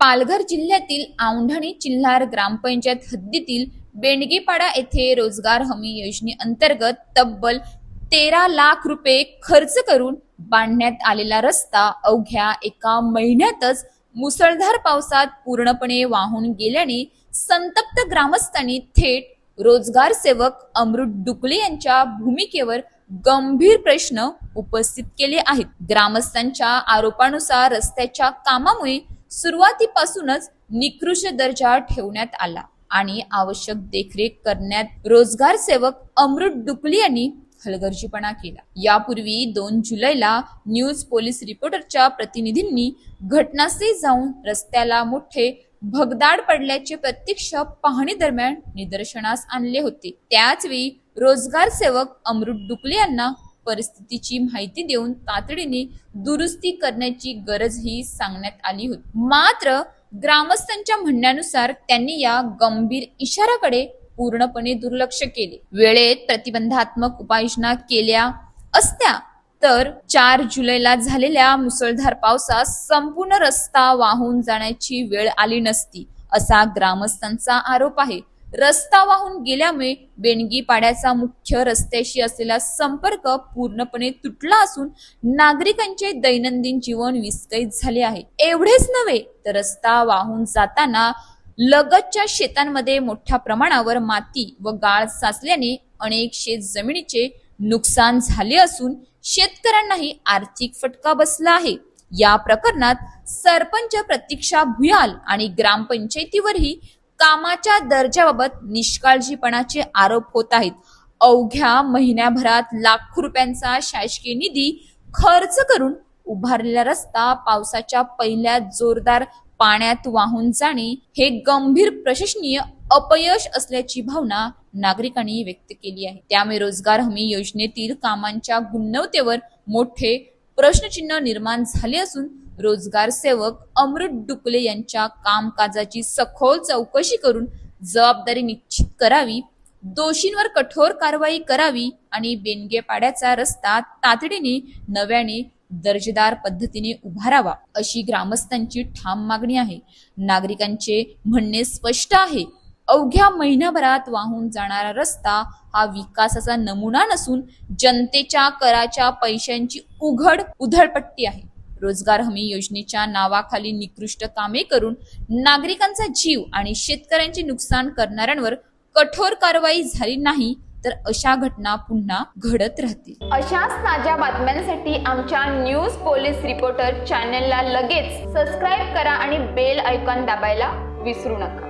पालघर जिल्ह्यातील औंढणी चिल्हार ग्रामपंचायत हद्दीतील बेंडगेपाडा येथे रोजगार हमी योजनेअंतर्गत तब्बल 13 लाख रुपये खर्च करून बांधण्यात आलेला रस्ता अवघ्या एका महिन्यातच मुसळधार पावसात पूर्णपणे वाहून गेल्याने संतप्त ग्रामस्थांनी थेट रोजगार सेवक अमृत डुकले यांच्या भूमिकेवर गंभीर प्रश्न उपस्थित केले आहेत। ग्रामस्थांच्या आरोपानुसार रस्त्याच्या कामामुळे सुरुवातीपासूनच निकृष्ट दर्जा ठेवण्यात आला आणि आवश्यक देखरेख करण्यात रोजगार सेवक अमृत डुकले यांनी हलगर्जीपणा केला। यापूर्वी 2 जुलैला न्यूज पोलीस रिपोर्टरच्या प्रतिनिधींनी घटनास्थळी जाऊन रस्त्याला मोठे भगदाड पडल्याचे प्रत्यक्ष पाहणी दरम्यान निदर्शनास आणले होते। त्याच वेळी रोजगार सेवक अमृत डुकले यांना परिस्थितीची माहिती देऊन तातडीने दुरुस्ती करण्याची गरजही सांगण्यात आली होती। मात्र ग्रामस्थांच्या म्हणण्यानुसार त्यांनी या गंभीर इशाराकडे पूर्णपणे दुर्लक्ष केले। वेळेत प्रतिबंधात्मक उपाययोजना केल्या असत्या तर 4 जुलैला झालेल्या मुसळधार पावसात संपूर्ण रस्ता वाहून जाण्याची वेळ आली नसती, असा ग्रामस्थांचा आरोप आहे। रस्ता वाहून गेल्यामुळे बेंडगेपाड्याचा मुख्य रस्त्याशी असलेला संपर्क पूर्णपणे तुटला असून नागरिकांचे दैनंदिन जीवन विस्कळीत झाले आहे। एवढेच नव्हे तर रस्ता वाहून जाताना लगतच्या शेतांमध्ये मोठ्या प्रमाणावर माती व गाळ साचल्याने अनेक शेत जमिनीचे नुकसान झाले असून शेतकऱ्यांनाही आर्थिक फटका बसला आहे। या प्रकरणात सरपंच प्रतीक्षा भुयाल आणि ग्रामपंचायतीवरही कामाच्या दर्जाबाबत निष्काळजीपणाचे आरोप होत आहेत। अवघ्या महिन्याभरात लाखो रुपयांचा शासकीय निधी खर्च करून उभारलेला रस्ता पावसाच्या पहिल्या जोरदार पाण्यात वाहून जाणे हे गंभीर प्रशासकीय अपयश असल्याची भावना नागरिकांनी व्यक्त केली आहे। त्यामुळे रोजगार हमी योजनेतील कामांच्या गुणवत्तेवर मोठे प्रश्नचिन्ह निर्माण झाले असून रोजगार सेवक अमृत डुकले यांच्या कामकाजाची सखोल चौकशी करून जबाबदारी निश्चित करावी, दोषींवर कठोर कारवाई करावी आणि बेंडगेपाड्याचा रस्ता तातडीने नव्याने दर्जेदार पद्धतीने उभारावा, अशी ग्रामस्थांची ठाम मागणी आहे। नागरिकांचे म्हणणे स्पष्ट आहे, अवघ्या महिनाभरात वाहून जाणारा रस्ता हा विकासाचा नमुना नसून जनतेच्या कराच्या पैशांची उघड उधळपट्टी आहे। रोजगार हमी योजनेच्या नावाखाली निकृष्ट कामे करून नागरिकांचा जीव आणि शेतकऱ्यांचे नुकसान करणाऱ्यांवर कठोर कारवाई झाली नाही तर अशा घटना पुन्हा घडत राहतील। अशाच ताज्या बातम्यांसाठी आमच्या न्यूज पोलीस रिपोर्टर चॅनलला लगेच सबस्क्राईब करा आणि बेल आयकॉन दाबायला विसरू नका।